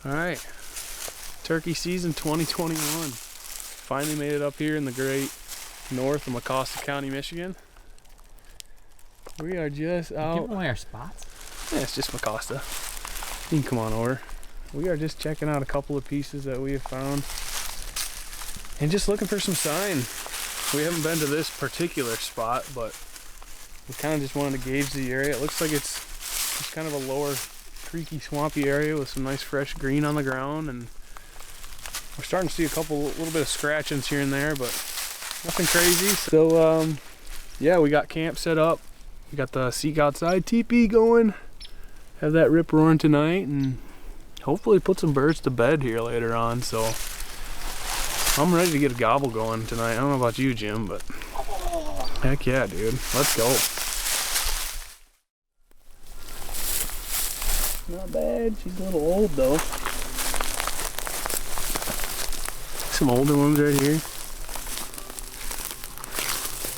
All right, turkey season 2021. Finally made it up here in the great north of Mecosta County, Michigan. We are just out. Giving away our spots? Yeah, it's just Mecosta. You can come on over. We are just checking out a couple of pieces that we have found and just looking for some sign. We haven't been to this particular spot, but we kind of just wanted to gauge the area. It looks like it's just kind of a lower creaky, swampy area with some nice fresh green on the ground, and we're starting to see a little bit of scratchings here and there, but nothing crazy. So yeah, we got camp set up. We got the seek outside teepee going. Have that rip roaring tonight, and hopefully put some birds to bed here later on. So I'm ready to get a gobble going tonight. I don't know about you, Jim, but heck yeah, dude. Let's go. Not bad. She's a little old though. Some older ones right here.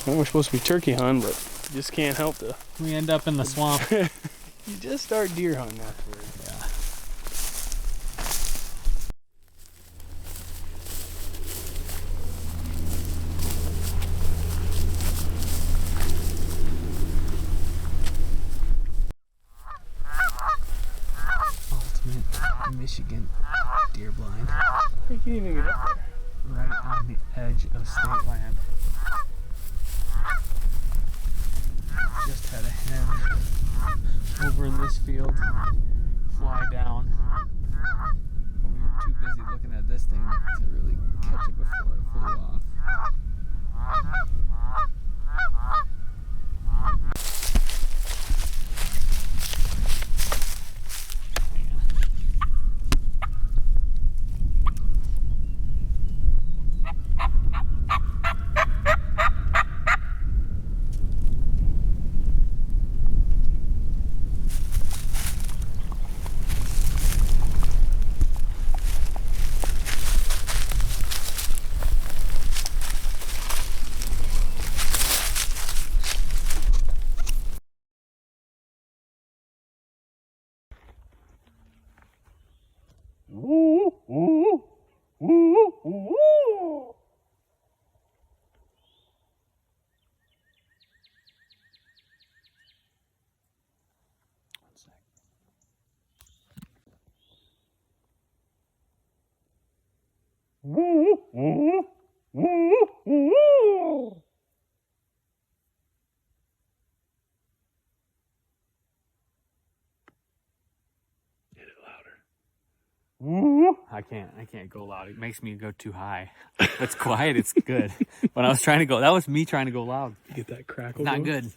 Well, we're supposed to be turkey hunting, but just can't help to. We end up in the swamp. You just start deer hunting afterwards. Yeah. Ultimate Michigan deer blind. You can't even get up there. Right on the edge of state land. Just had a hen over in this field fly down, but we were too busy looking at this thing to really catch it before it flew off. Hit it louder. I can't go loud. It makes me go too high. It's quiet, it's good. When I was trying to go, that was me trying to go loud. Get that crackle. Not going. good.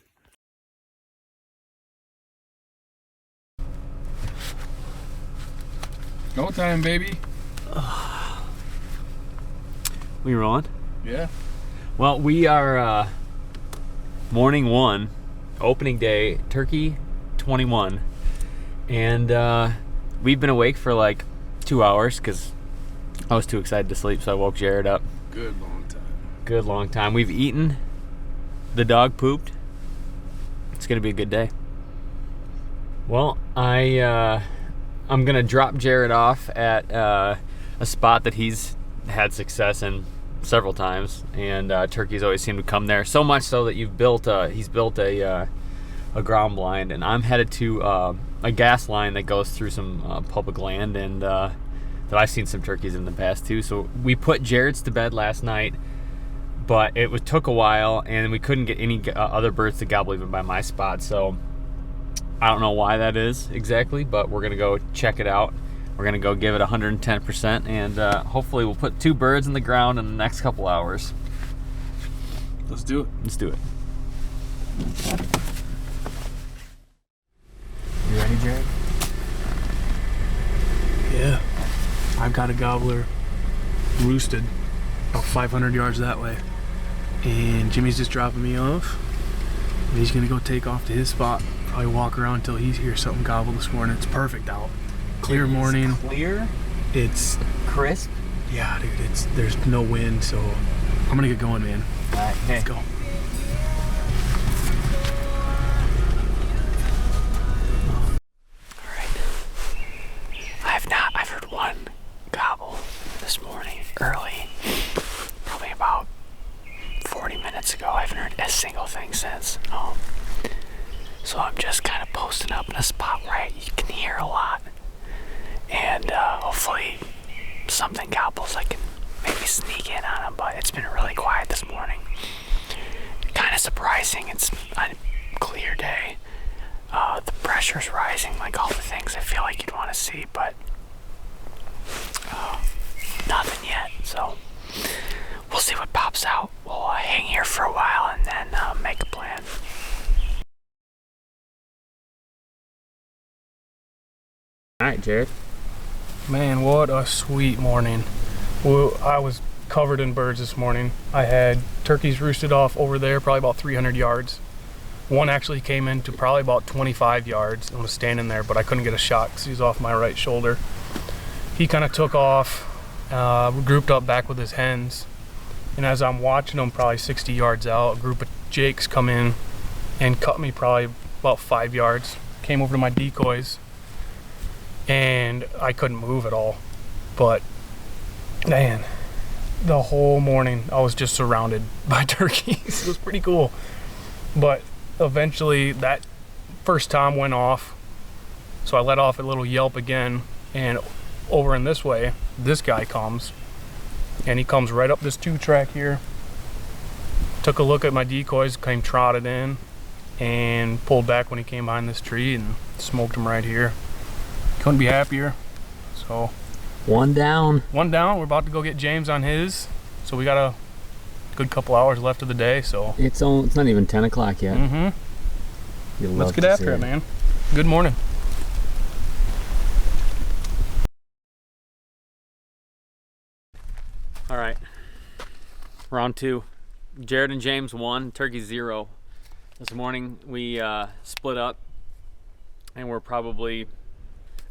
Go time, baby. We rolling? Yeah. Well, we are morning one, opening day, turkey 21, and we've been awake for like 2 hours because I was too excited to sleep, so I woke Jared up. Good long time. Good long time. We've eaten. The dog pooped. It's gonna be a good day. Well, I'm gonna drop Jared off at a spot that he's had success in several times, and turkeys always seem to come there. So much so that he's built a ground blind, and I'm headed to a gas line that goes through some public land, and that I've seen some turkeys in the past too. So we put Jared's to bed last night, but it took a while, and we couldn't get any other birds to gobble even by my spot. So I don't know why that is exactly, but we're gonna go check it out. We're gonna go give it 110%, and hopefully we'll put 2 birds in the ground in the next couple hours. Let's do it. Let's do it. You ready, Jared? Yeah. I've got a gobbler roosted about 500 yards that way, and Jimmy's just dropping me off, and he's gonna go take off to his spot. Probably walk around until he hears something gobble this morning. It's perfect out. Clear morning. Clear. It's Crisp. yeah, dude. There's no wind, so I'm gonna get going, man. All right, Let's go. I've heard one minutes ago. I haven't heard a single thing since. So I'm just kind of posting up in a spot where you can hear a lot. And hopefully something gobbles. I can maybe sneak in on them, but it's been really quiet this morning. Kind of surprising. It's a clear day. The pressure's rising, like all the things I feel like you'd want to see, but nothing yet. So we'll see what pops out. We'll hang here for a while and then make a plan. All right, Jared. Man, what a sweet morning. Well, I was covered in birds this morning. I had turkeys roosted off over there, probably about 300 yards. One actually came in to probably about 25 yards and was standing there, but I couldn't get a shot because he's off my right shoulder. He kind of took off, grouped up back with his hens. And as I'm watching him probably 60 yards out, a group of jakes come in and cut me probably about 5 yards. Came over to my decoys and I couldn't move at all. But man, the whole morning I was just surrounded by turkeys. It was pretty cool. But eventually that first tom went off, so I let off a little yelp again, and over in this way this guy comes, and he comes right up this 2-track here, took a look at my decoys, came trotted in and pulled back when he came behind this tree and smoked him right here. Couldn't be happier. So one down. We're about to go get James on his, so we got a good couple hours left of the day. So It's not even 10 o'clock yet. Let's get after it, man. Good morning. All right, round 2. Jared and James 1, turkey 0. This morning we split up and we're probably a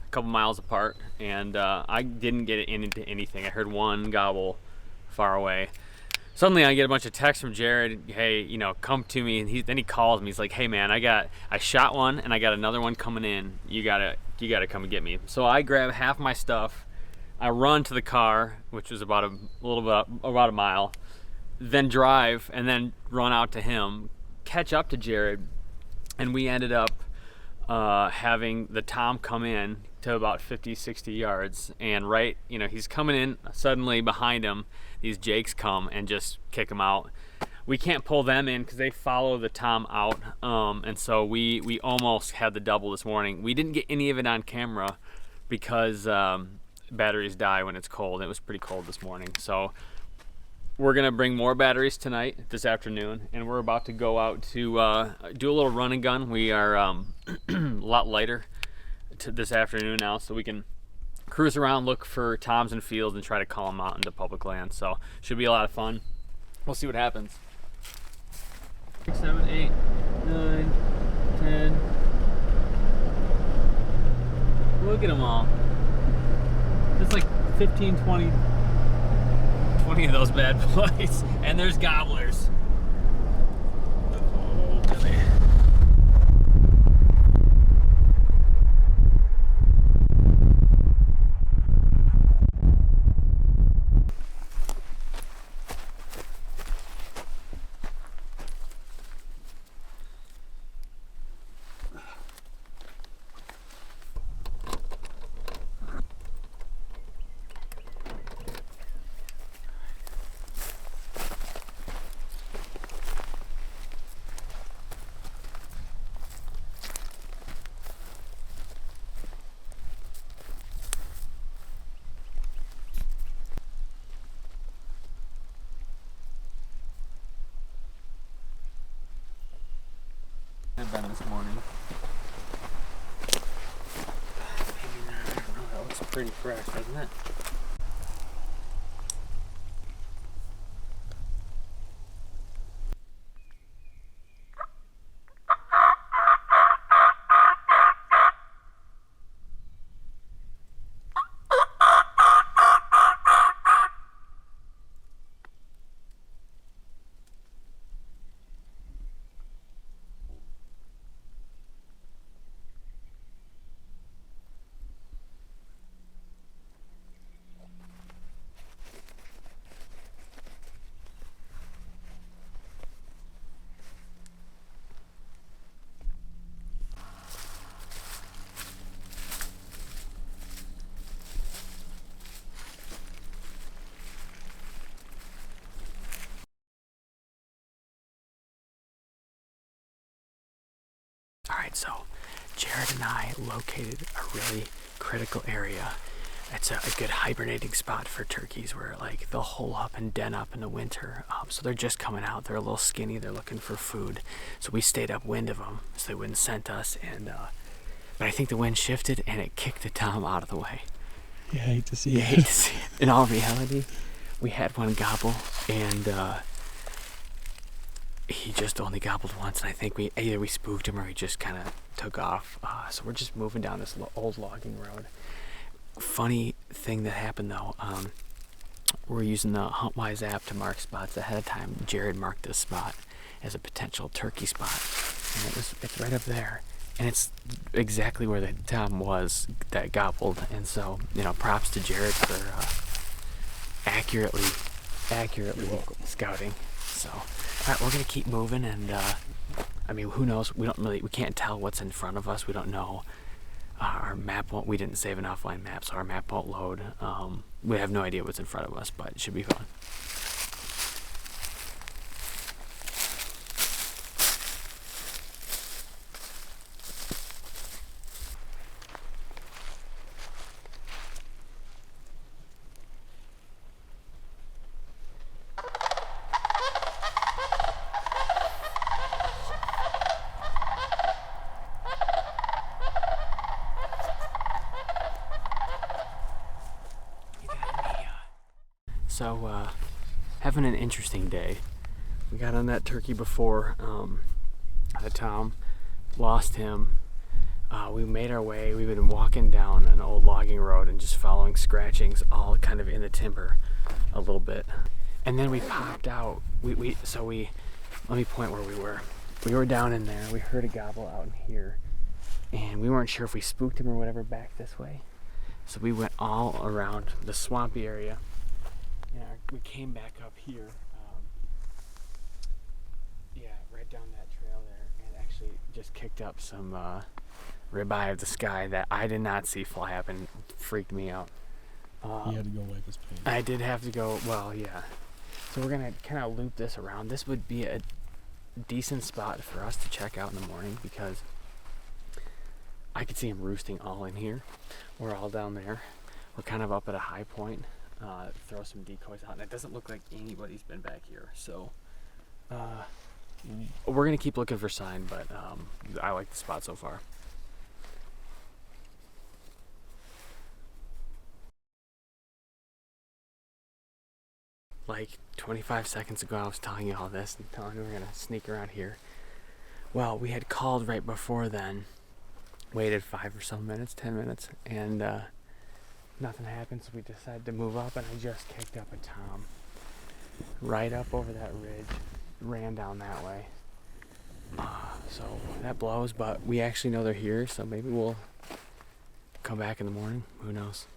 couple miles apart, and I didn't get into anything. I heard one gobble far away. Suddenly I get a bunch of texts from Jared, hey, you know, come to me, and then he calls me. He's like, hey man, I shot one and I got another one coming in. You gotta come and get me. So I grab half my stuff, I run to the car, which was about a mile, then drive and then run out to him, catch up to Jared, and we ended up having the tom come in to about 50-60 yards, and right, you know, he's coming in, suddenly behind him these jakes come and just kick him out. We can't pull them in because they follow the tom out, and so we almost had the double this morning. We didn't get any of it on camera because batteries die when it's cold. It was pretty cold this morning, so we're gonna bring more batteries tonight, this afternoon, and we're about to go out to do a little run and gun. We are a lot lighter this afternoon now, so we can cruise around, look for toms and fields, and try to call them out into public land. So should be a lot of fun. We'll see what happens. 6, 7, 8, 9, 10. Look at them all. It's like 15, 20 of those bad boys. And there's gobblers. Oh, Billy. Been this morning. Maybe not. I don't know. That looks pretty fresh, doesn't it? right, so Jared and I located a really critical area. It's a good hibernating spot for turkeys where like they'll hole up and den up in the winter. So they're just coming out. They're a little skinny. They're looking for food. So we stayed upwind of them so they wouldn't scent us. And but I think the wind shifted and it kicked the tom out of the way. Yeah, I hate to see You it. hate to see it. In all reality, we had one gobble and he just only gobbled once. And I think either we spooked him or he just kind of took off. So we're just moving down this old logging road. Funny thing that happened though, we're using the HuntWise app to mark spots ahead of time. Jared marked this spot as a potential turkey spot, and it's right up there, and it's exactly where the tom was that gobbled. And so, you know, props to Jared for accurately scouting. So, all right, we're gonna keep moving, and I mean, who knows? We can't tell what's in front of us. We don't know. Our map we didn't save an offline map, so our map won't load. We have no idea what's in front of us, but it should be fun. So, having an interesting day. We got on that turkey before, the tom, lost him. We made our way. We've been walking down an old logging road and just following scratchings, all kind of in the timber a little bit. And then we popped out. Let me point where we were. We were down in there. We heard a gobble out in here, and we weren't sure if we spooked him or whatever back this way. So we went all around the swampy area. Yeah, we came back up here, right down that trail there, and actually just kicked up some ribeye of the sky that I did not see fly up and freaked me out. You had to go wipe his paint. I did have to go, well, yeah. So we're going to kind of loop this around. This would be a decent spot for us to check out in the morning because I could see him roosting all in here. We're all down there. We're kind of up at a high point. Throw some decoys out, and it doesn't look like anybody's been back here, so we're gonna keep looking for sign, but I like the spot so far. Like 25 seconds ago I was telling you all this and telling you we're gonna sneak around here. Well, we had called right before then, waited 5 or so minutes, 10 minutes, and nothing happened, so we decided to move up, and I just kicked up a tom right up over that ridge, ran down that way. So that blows, but we actually know they're here, so maybe we'll come back in the morning. Who knows?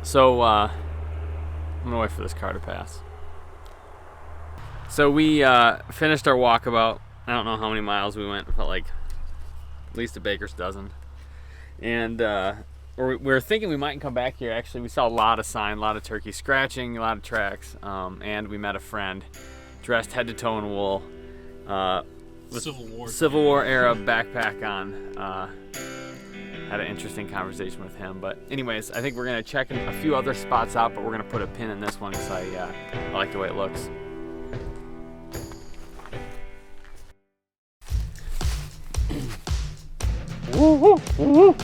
So, I'm gonna wait for this car to pass. So we finished our walkabout. I don't know how many miles we went. It felt like at least a baker's dozen. And we were thinking we might come back here. Actually, we saw a lot of sign, a lot of turkey scratching, a lot of tracks. And we met a friend dressed head to toe in wool. With Civil War era backpack on. Had an interesting conversation with him, but anyways, I think we're gonna check a few other spots out, but we're gonna put a pin in this one because I like the way it looks. Woo, woo, woo, woo.